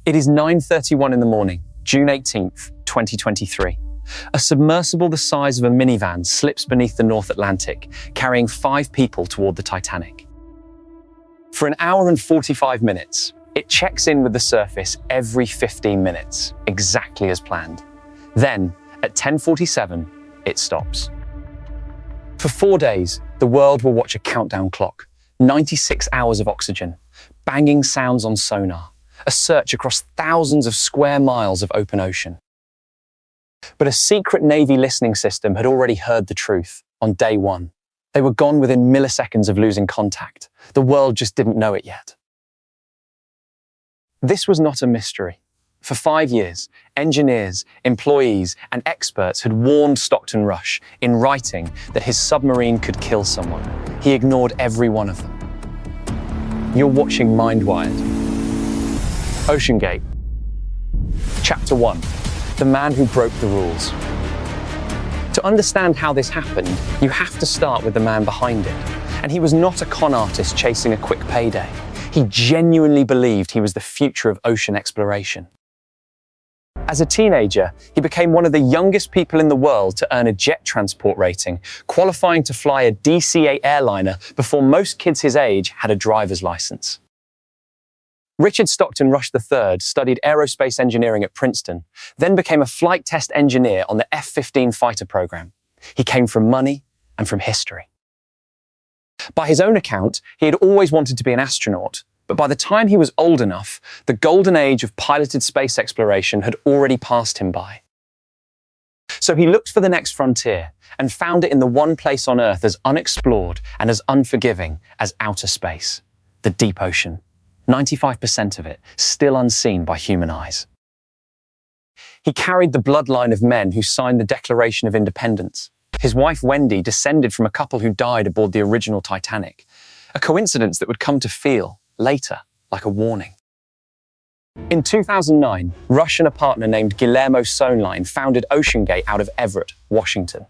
It is 9:31 in the morning, June 18th, 2023. A submersible the size of a minivan slips beneath the North Atlantic, carrying 5 people toward the Titanic. For an hour and 45 minutes, it checks in with the surface every 15 minutes, exactly as planned. Then, at 10:47, it stops. For 4 days, the world will watch a countdown clock, 96 hours of oxygen, banging sounds on sonar, a search across thousands of square miles of open ocean. But a secret Navy listening system had already heard the truth on day 1. They were gone within milliseconds of losing contact. The world just didn't know it yet. This was not a mystery. For 5 years, engineers, employees, and experts had warned Stockton Rush in writing that his submarine could kill someone. He ignored every one of them. You're watching Mindwired. OceanGate. Chapter 1. The man who broke the rules. To understand how this happened, you have to start with the man behind it. And he was not a con artist chasing a quick payday. He genuinely believed he was the future of ocean exploration. As a teenager, he became one of the youngest people in the world to earn a jet transport rating, qualifying to fly a DC-8 airliner before most kids his age had a driver's license. Richard Stockton Rush III studied aerospace engineering at Princeton, then became a flight test engineer on the F-15 fighter program. He came from money and from history. By his own account, he had always wanted to be an astronaut, but by the time he was old enough, the golden age of piloted space exploration had already passed him by. So he looked for the next frontier and found it in the one place on Earth as unexplored and as unforgiving as outer space, the deep ocean. 95% of it still unseen by human eyes. He carried the bloodline of men who signed the Declaration of Independence. His wife, Wendy, descended from a couple who died aboard the original Titanic, a coincidence that would come to feel, later, like a warning. In 2009, Rush and a partner named Guillermo Sonline founded OceanGate out of Everett, Washington.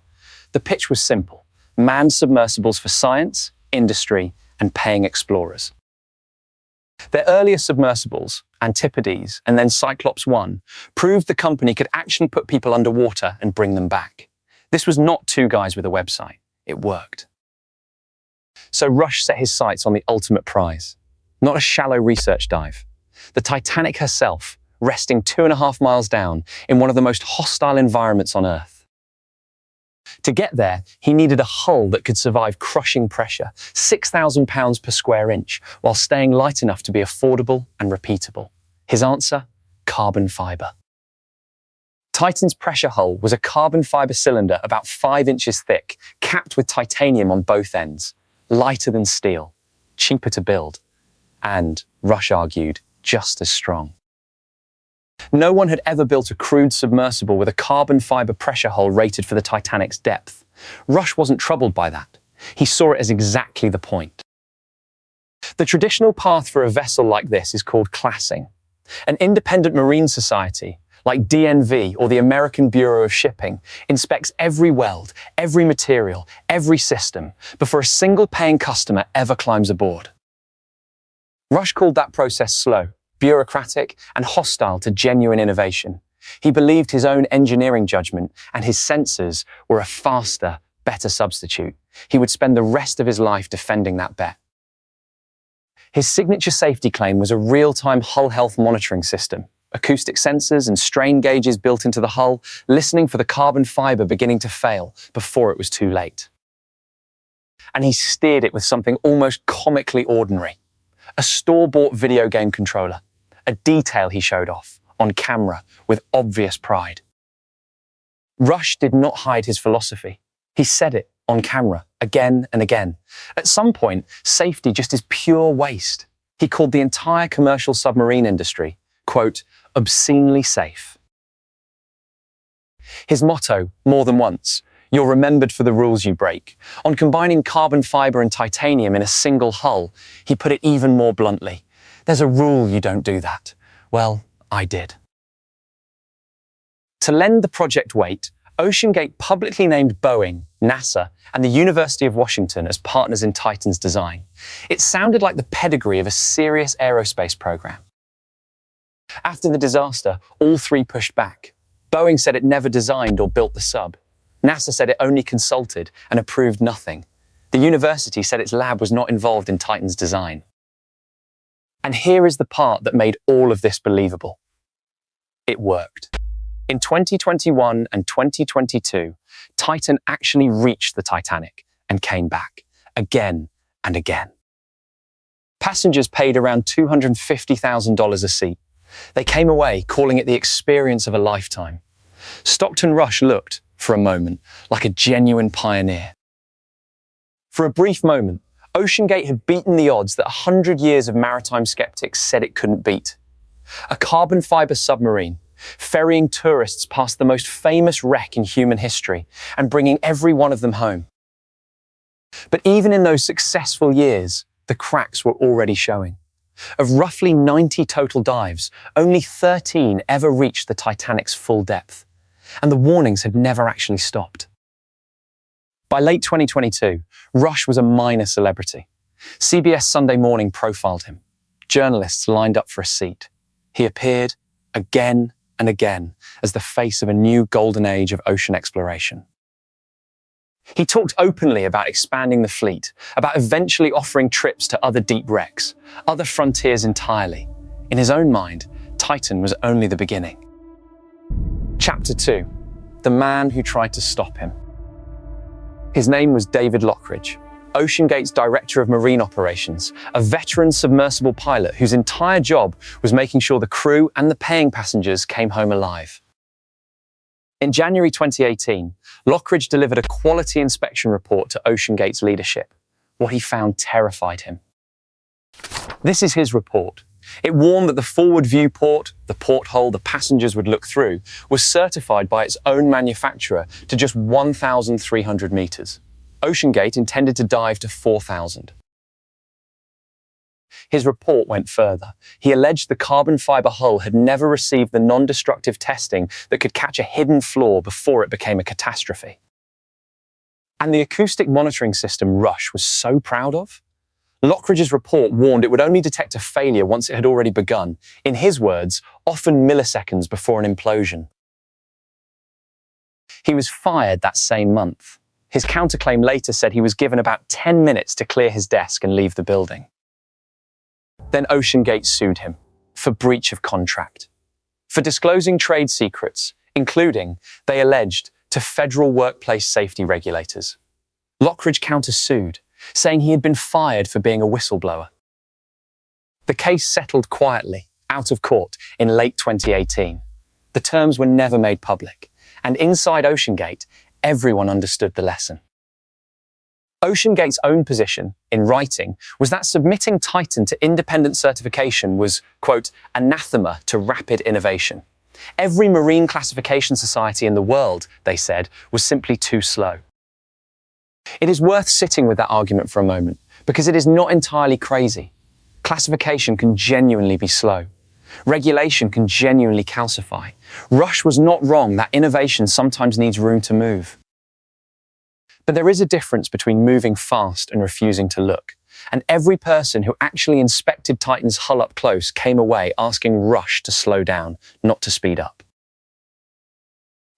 The pitch was simple: manned submersibles for science, industry, and paying explorers. Their earlier submersibles, Antipodes and then Cyclops 1, proved the company could actually put people underwater and bring them back. This was not 2 guys with a website. It worked. So Rush set his sights on the ultimate prize, not a shallow research dive. The Titanic herself, resting 2.5 miles down in one of the most hostile environments on Earth. To get there, he needed a hull that could survive crushing pressure, 6,000 pounds per square inch, while staying light enough to be affordable and repeatable. His answer? Carbon fiber. Titan's pressure hull was a carbon fiber cylinder about 5 inches thick, capped with titanium on both ends, lighter than steel, cheaper to build, and, Rush argued, just as strong. No one had ever built a crude submersible with a carbon fiber pressure hull rated for the Titanic's depth. Rush wasn't troubled by that. He saw it as exactly the point. The traditional path for a vessel like this is called classing. An independent marine society, like DNV or the American Bureau of Shipping, inspects every weld, every material, every system before a single paying customer ever climbs aboard. Rush called that process slow, bureaucratic, and hostile to genuine innovation. He believed his own engineering judgment and his sensors were a faster, better substitute. He would spend the rest of his life defending that bet. His signature safety claim was a real-time hull health monitoring system, acoustic sensors and strain gauges built into the hull, listening for the carbon fiber beginning to fail before it was too late. And he steered it with something almost comically ordinary: a store-bought video game controller, a detail he showed off, on camera, with obvious pride. Rush did not hide his philosophy. He said it on camera, again and again. At some point, safety just is pure waste. He called the entire commercial submarine industry, quote, obscenely safe. His motto, more than once, "You're remembered for the rules you break." On combining carbon fiber and titanium in a single hull, he put it even more bluntly: there's a rule you don't do that. Well, I did. To lend the project weight, OceanGate publicly named Boeing, NASA, and the University of Washington as partners in Titan's design. It sounded like the pedigree of a serious aerospace program. After the disaster, all three pushed back. Boeing said it never designed or built the sub. NASA said it only consulted and approved nothing. The university said its lab was not involved in Titan's design. And here is the part that made all of this believable. It worked. In 2021 and 2022, Titan actually reached the Titanic and came back, again and again. Passengers paid around $250,000 a seat. They came away calling it the experience of a lifetime. Stockton Rush looked, for a moment, like a genuine pioneer. For a brief moment, OceanGate had beaten the odds that 100 years of maritime skeptics said it couldn't beat. A carbon fiber submarine, ferrying tourists past the most famous wreck in human history and bringing every one of them home. But even in those successful years, the cracks were already showing. Of roughly 90 total dives, only 13 ever reached the Titanic's full depth, and the warnings had never actually stopped. By late 2022, Rush was a minor celebrity. CBS Sunday Morning profiled him. Journalists lined up for a seat. He appeared again and again as the face of a new golden age of ocean exploration. He talked openly about expanding the fleet, about eventually offering trips to other deep wrecks, other frontiers entirely. In his own mind, Titan was only the beginning. Chapter 2. The man who tried to stop him. His name was David Lockridge, OceanGate's Director of Marine Operations, a veteran submersible pilot whose entire job was making sure the crew and the paying passengers came home alive. In January 2018, Lockridge delivered a quality inspection report to OceanGate's leadership. What he found terrified him. This is his report. It warned that the forward viewport, the porthole the passengers would look through, was certified by its own manufacturer to just 1,300 meters. OceanGate intended to dive to 4,000. His report went further. He alleged the carbon fiber hull had never received the non-destructive testing that could catch a hidden flaw before it became a catastrophe. And the acoustic monitoring system Rush was so proud of? Lockridge's report warned it would only detect a failure once it had already begun, in his words, often milliseconds before an implosion. He was fired that same month. His counterclaim later said he was given about 10 minutes to clear his desk and leave the building. Then OceanGate sued him for breach of contract, for disclosing trade secrets, including, they alleged, to federal workplace safety regulators. Lockridge countersued, saying he had been fired for being a whistleblower. The case settled quietly, out of court, in late 2018. The terms were never made public, and inside OceanGate, everyone understood the lesson. OceanGate's own position, in writing, was that submitting Titan to independent certification was, quote, anathema to rapid innovation. Every marine classification society in the world, they said, was simply too slow. It is worth sitting with that argument for a moment, because it is not entirely crazy. Classification can genuinely be slow. Regulation can genuinely calcify. Rush was not wrong that innovation sometimes needs room to move. But there is a difference between moving fast and refusing to look, and every person who actually inspected Titan's hull up close came away asking Rush to slow down, not to speed up.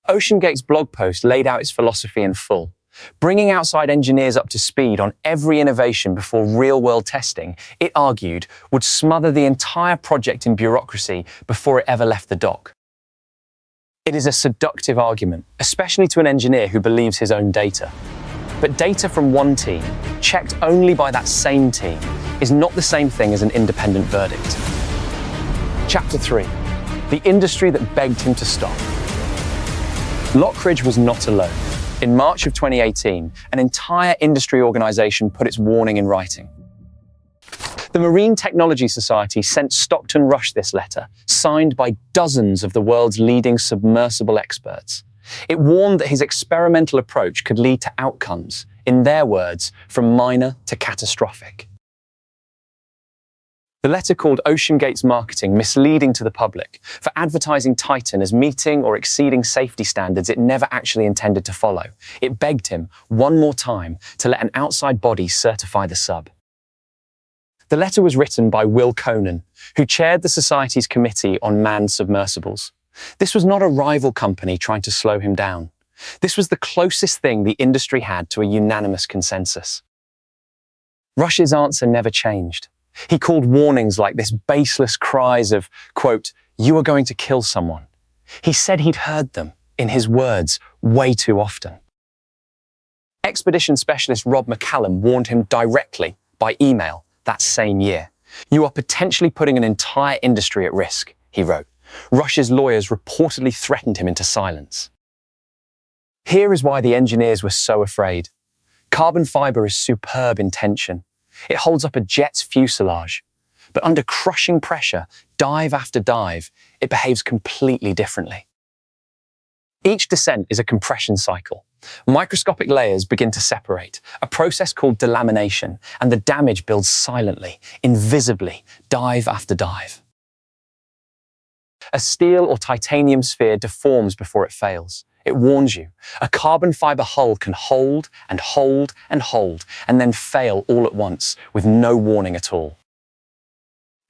OceanGate's blog post laid out its philosophy in full. Bringing outside engineers up to speed on every innovation before real-world testing, it argued, would smother the entire project in bureaucracy before it ever left the dock. It is a seductive argument, especially to an engineer who believes his own data. But data from one team, checked only by that same team, is not the same thing as an independent verdict. Chapter 3. The industry that begged him to stop. Lockridge was not alone. In March of 2018, an entire industry organization put its warning in writing. The Marine Technology Society sent Stockton Rush this letter, signed by dozens of the world's leading submersible experts. It warned that his experimental approach could lead to outcomes, in their words, from minor to catastrophic. The letter called OceanGate's marketing misleading to the public for advertising Titan as meeting or exceeding safety standards it never actually intended to follow. It begged him, one more time, to let an outside body certify the sub. The letter was written by Will Conan, who chaired the Society's Committee on Manned Submersibles. This was not a rival company trying to slow him down. This was the closest thing the industry had to a unanimous consensus. Rush's answer never changed. He called warnings like this baseless cries of, quote, "You are going to kill someone." He said he'd heard them, in his words, way too often. Expedition specialist Rob McCallum warned him directly by email that same year. "You are potentially putting an entire industry at risk," he wrote. Rush's lawyers reportedly threatened him into silence. Here is why the engineers were so afraid. Carbon fiber is superb in tension. It holds up a jet's fuselage. But under crushing pressure, dive after dive, it behaves completely differently. Each descent is a compression cycle. Microscopic layers begin to separate, a process called delamination, and the damage builds silently, invisibly, dive after dive. A steel or titanium sphere deforms before it fails. It warns you. A carbon fiber hull can hold and hold and hold, and then fail all at once with no warning at all.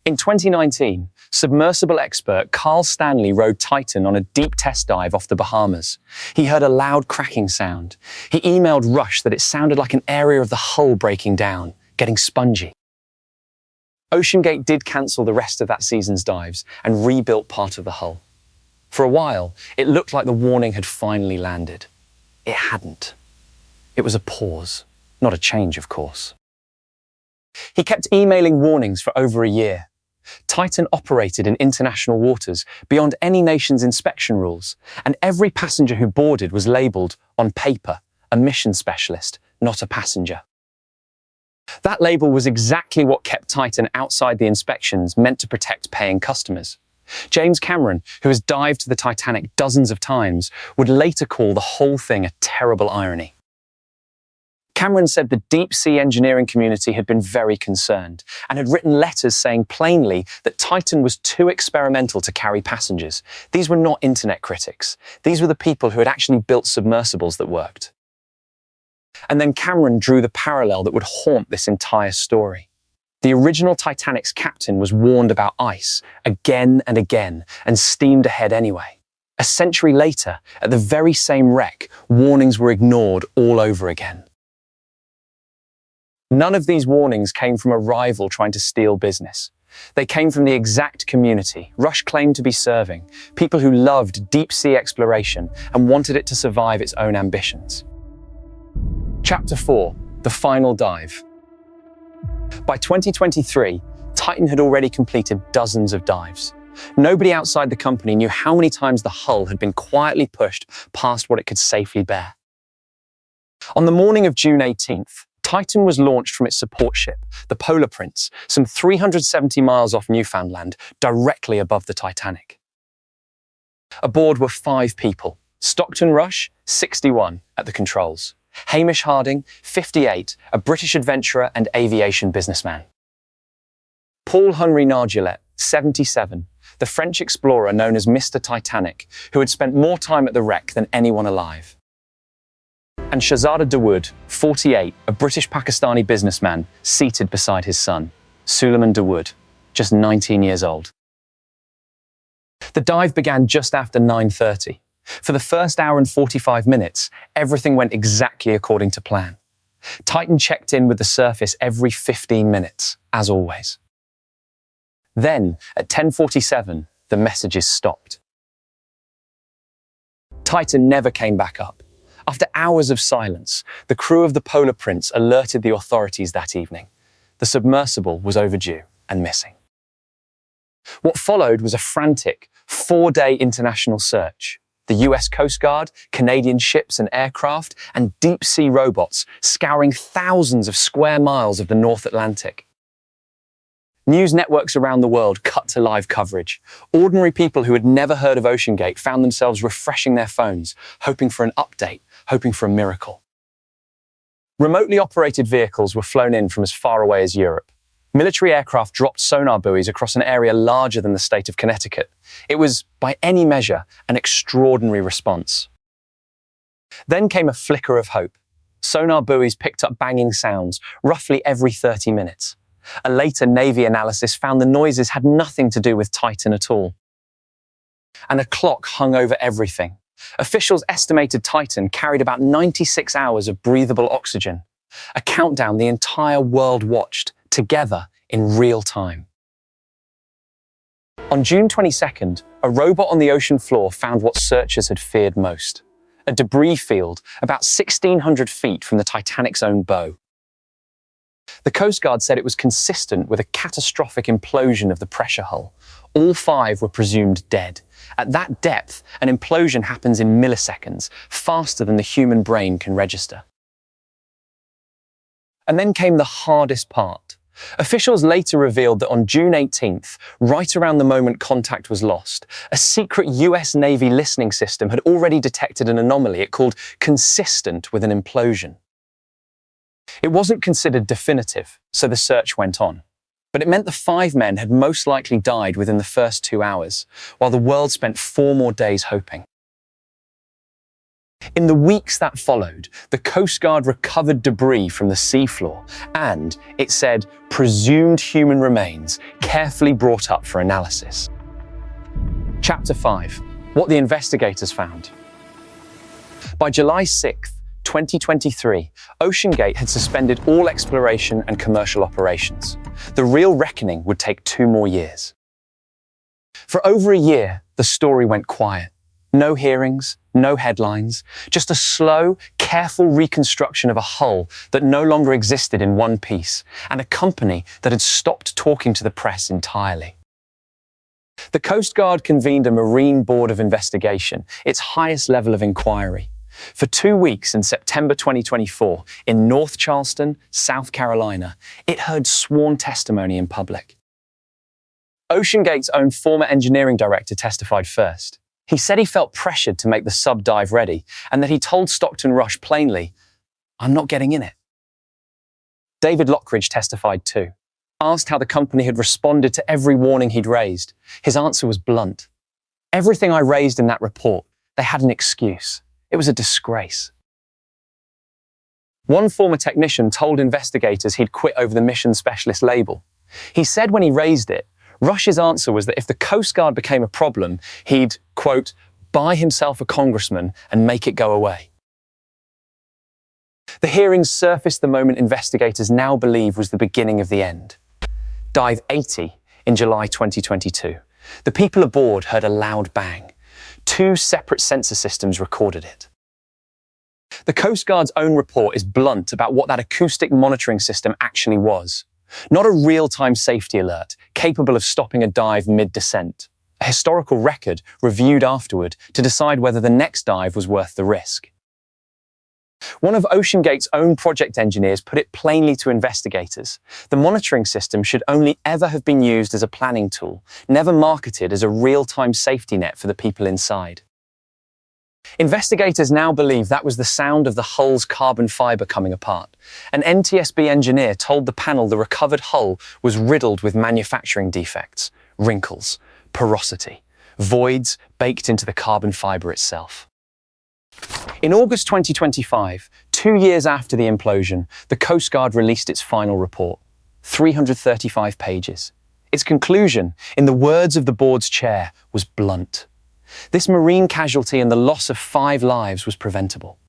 In 2019, submersible expert Carl Stanley rode Titan on a deep test dive off the Bahamas. He heard a loud cracking sound. He emailed Rush that it sounded like an area of the hull breaking down, getting spongy. OceanGate did cancel the rest of that season's dives and rebuilt part of the hull. For a while, it looked like the warning had finally landed. It hadn't. It was a pause, not a change, of course. He kept emailing warnings for over a year. Titan operated in international waters beyond any nation's inspection rules, and every passenger who boarded was labelled, on paper, a mission specialist, not a passenger. That label was exactly what kept Titan outside the inspections meant to protect paying customers. James Cameron, who has dived to the Titanic dozens of times, would later call the whole thing a terrible irony. Cameron said the deep-sea engineering community had been very concerned and had written letters saying plainly that Titan was too experimental to carry passengers. These were not internet critics. These were the people who had actually built submersibles that worked. And then Cameron drew the parallel that would haunt this entire story. The original Titanic's captain was warned about ice again and again and steamed ahead anyway. A century later, at the very same wreck, warnings were ignored all over again. None of these warnings came from a rival trying to steal business. They came from the exact community Rush claimed to be serving, people who loved deep-sea exploration and wanted it to survive its own ambitions. Chapter 4, The Final Dive. By 2023, Titan had already completed dozens of dives. Nobody outside the company knew how many times the hull had been quietly pushed past what it could safely bear. On the morning of June 18th, Titan was launched from its support ship, the Polar Prince, some 370 miles off Newfoundland, directly above the Titanic. Aboard were 5 people: Stockton Rush, 61, at the controls; Hamish Harding, 58, a British adventurer and aviation businessman; Paul-Henri Nargeolet, 77, the French explorer known as Mr. Titanic, who had spent more time at the wreck than anyone alive; and Shahzada Dawood, 48, a British-Pakistani businessman, seated beside his son, Suleiman Dawood, just 19 years old. The dive began just after 9:30. For the first hour and 45 minutes, everything went exactly according to plan. Titan checked in with the surface every 15 minutes, as always. Then, at 10:47, the messages stopped. Titan never came back up. After hours of silence, the crew of the Polar Prince alerted the authorities that evening. The submersible was overdue and missing. What followed was a frantic, 4-day international search. The US Coast Guard, Canadian ships and aircraft, and deep-sea robots scouring thousands of square miles of the North Atlantic. News networks around the world cut to live coverage. Ordinary people who had never heard of OceanGate found themselves refreshing their phones, hoping for an update, hoping for a miracle. Remotely operated vehicles were flown in from as far away as Europe. Military aircraft dropped sonar buoys across an area larger than the state of Connecticut. It was, by any measure, an extraordinary response. Then came a flicker of hope. Sonar buoys picked up banging sounds, roughly every 30 minutes. A later Navy analysis found the noises had nothing to do with Titan at all. And a clock hung over everything. Officials estimated Titan carried about 96 hours of breathable oxygen, a countdown the entire world watched together in real time. On June 22nd, a robot on the ocean floor found what searchers had feared most: a debris field about 1,600 feet from the Titanic's own bow. The Coast Guard said it was consistent with a catastrophic implosion of the pressure hull. All 5 were presumed dead. At that depth, an implosion happens in milliseconds, faster than the human brain can register. And then came the hardest part. Officials later revealed that on June 18th, right around the moment contact was lost, a secret US Navy listening system had already detected an anomaly it called consistent with an implosion. It wasn't considered definitive, so the search went on. But it meant the 5 men had most likely died within the first 2 hours, while the world spent 4 more days hoping. In the weeks that followed, the Coast Guard recovered debris from the seafloor and, it said, presumed human remains carefully brought up for analysis. Chapter 5. What the investigators found. By July 6th, 2023, OceanGate had suspended all exploration and commercial operations. The real reckoning would take 2 more years. For over a year, the story went quiet. No hearings, no headlines, just a slow, careful reconstruction of a hull that no longer existed in one piece, and a company that had stopped talking to the press entirely. The Coast Guard convened a Marine Board of Investigation, its highest level of inquiry. For 2 weeks in September 2024, in North Charleston, South Carolina, it heard sworn testimony in public. OceanGate's own former engineering director testified first. He said he felt pressured to make the sub dive ready and that he told Stockton Rush plainly, "I'm not getting in it." David Lockridge testified too. Asked how the company had responded to every warning he'd raised, his answer was blunt. "Everything I raised in that report, they had an excuse. It was a disgrace." One former technician told investigators he'd quit over the mission specialist label. He said when he raised it, Rush's answer was that if the Coast Guard became a problem, he'd, quote, buy himself a congressman and make it go away. The hearings surfaced the moment investigators now believe was the beginning of the end. Dive 80 in July 2022. The people aboard heard a loud bang. 2 separate sensor systems recorded it. The Coast Guard's own report is blunt about what that acoustic monitoring system actually was. Not a real-time safety alert, capable of stopping a dive mid-descent. A historical record reviewed afterward to decide whether the next dive was worth the risk. One of OceanGate's own project engineers put it plainly to investigators. The monitoring system should only ever have been used as a planning tool, never marketed as a real-time safety net for the people inside. Investigators now believe that was the sound of the hull's carbon fiber coming apart. An NTSB engineer told the panel the recovered hull was riddled with manufacturing defects, wrinkles, porosity, voids baked into the carbon fiber itself. In August 2025, 2 years after the implosion, the Coast Guard released its final report, 335 pages. Its conclusion, in the words of the board's chair, was blunt. This marine casualty and the loss of 5 lives was preventable.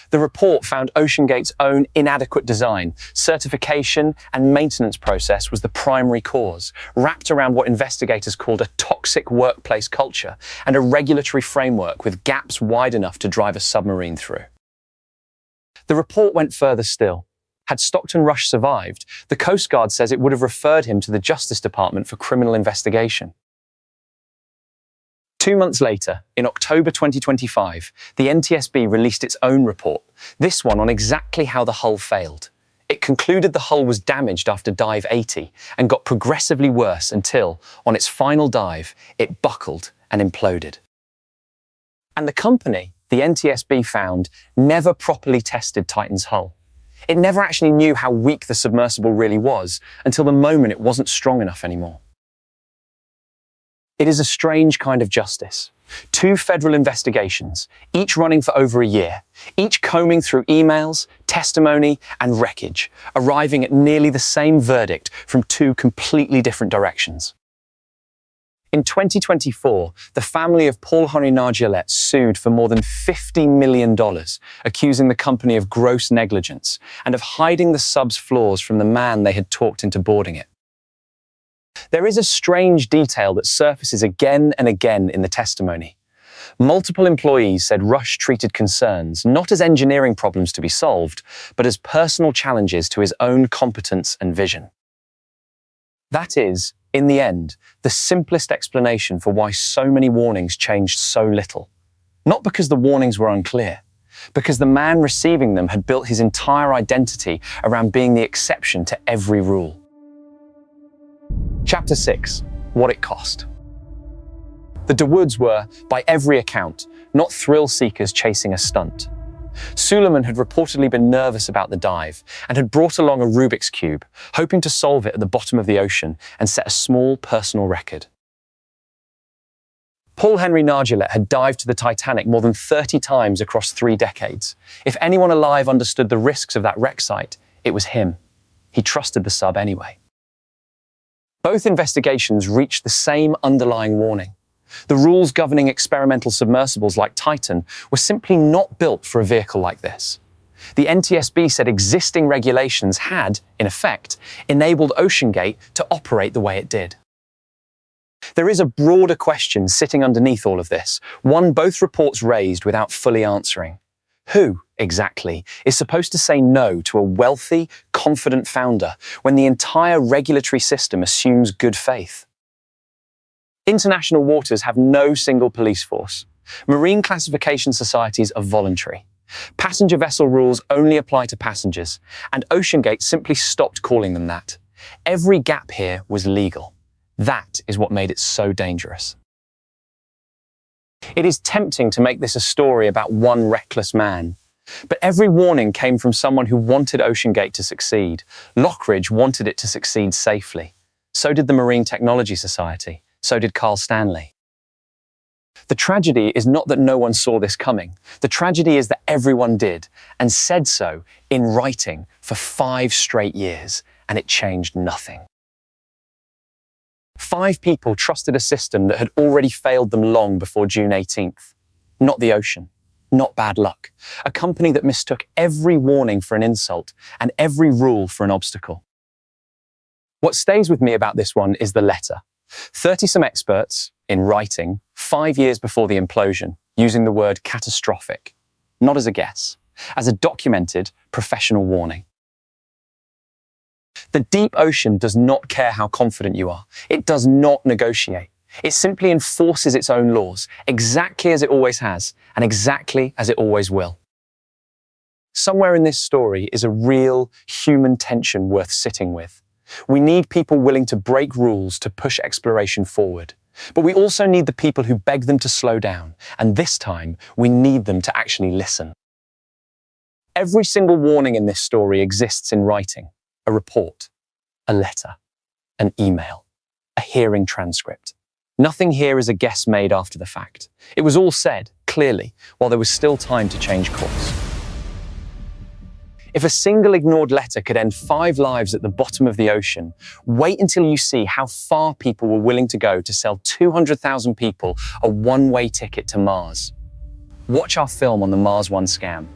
The report found OceanGate's own inadequate design, certification, and maintenance process was the primary cause, wrapped around what investigators called a toxic workplace culture and a regulatory framework with gaps wide enough to drive a submarine through. The report went further still. Had Stockton Rush survived, the Coast Guard says it would have referred him to the Justice Department for criminal investigation. 2 months later, in October 2025, the NTSB released its own report, this one on exactly how the hull failed. It concluded the hull was damaged after dive 80 and got progressively worse until, on its final dive, it buckled and imploded. And the company, the NTSB found, never properly tested Titan's hull. It never actually knew how weak the submersible really was until the moment it wasn't strong enough anymore. It is a strange kind of justice. 2 federal investigations, each running for over a year, each combing through emails, testimony, and wreckage, arriving at nearly the same verdict from 2 completely different directions. In 2024, the family of Paul-Henri Nargeolet sued for more than $50 million, accusing the company of gross negligence and of hiding the sub's flaws from the man they had talked into boarding it. There is a strange detail that surfaces again and again in the testimony. Multiple employees said Rush treated concerns not as engineering problems to be solved, but as personal challenges to his own competence and vision. That is, in the end, the simplest explanation for why so many warnings changed so little. Not because the warnings were unclear, because the man receiving them had built his entire identity around being the exception to every rule. Chapter 6. What it cost. The DeWoods were, by every account, not thrill-seekers chasing a stunt. Suleiman had reportedly been nervous about the dive and had brought along a Rubik's Cube, hoping to solve it at the bottom of the ocean and set a small personal record. Paul-Henri Nargeolet had dived to the Titanic more than 30 times across 3 decades. If anyone alive understood the risks of that wreck site, it was him. He trusted the sub anyway. Both investigations reached the same underlying warning. The rules governing experimental submersibles like Titan were simply not built for a vehicle like this. The NTSB said existing regulations had, in effect, enabled OceanGate to operate the way it did. There is a broader question sitting underneath all of this, one both reports raised without fully answering. Who, exactly, is supposed to say no to a wealthy, confident founder when the entire regulatory system assumes good faith? International waters have no single police force. Marine classification societies are voluntary. Passenger vessel rules only apply to passengers, and OceanGate simply stopped calling them that. Every gap here was legal. That is what made it so dangerous. It is tempting to make this a story about one reckless man. But every warning came from someone who wanted OceanGate to succeed. Lockridge wanted it to succeed safely. So did the Marine Technology Society. So did Carl Stanley. The tragedy is not that no one saw this coming. The tragedy is that everyone did, and said so in writing for 5 straight years, and it changed nothing. 5 people trusted a system that had already failed them long before June 18th. Not the ocean, not bad luck. A company that mistook every warning for an insult and every rule for an obstacle. What stays with me about this one is the letter. 30-some experts, in writing, 5 years before the implosion, using the word catastrophic, not as a guess, as a documented professional warning. The deep ocean does not care how confident you are. It does not negotiate. It simply enforces its own laws, exactly as it always has, and exactly as it always will. Somewhere in this story is a real human tension worth sitting with. We need people willing to break rules to push exploration forward. But we also need the people who beg them to slow down. And this time, we need them to actually listen. Every single warning in this story exists in writing. A report, a letter, an email, a hearing transcript. Nothing here is a guess made after the fact. It was all said, clearly, while there was still time to change course. If a single ignored letter could end 5 lives at the bottom of the ocean, wait until you see how far people were willing to go to sell 200,000 people a one-way ticket to Mars. Watch our film on the Mars One scam.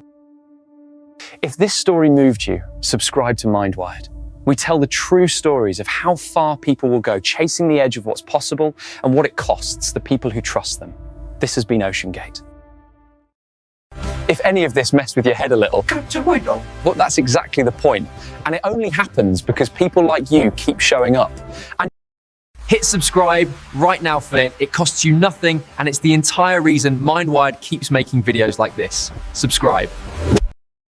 If this story moved you, subscribe to Mindwired. We tell the true stories of how far people will go chasing the edge of what's possible and what it costs the people who trust them. This has been OceanGate. If any of this messed with your head a little, well, that's exactly the point. And it only happens because people like you keep showing up. And hit subscribe right now for it. It costs you nothing, and it's the entire reason Mindwired keeps making videos like this. Subscribe.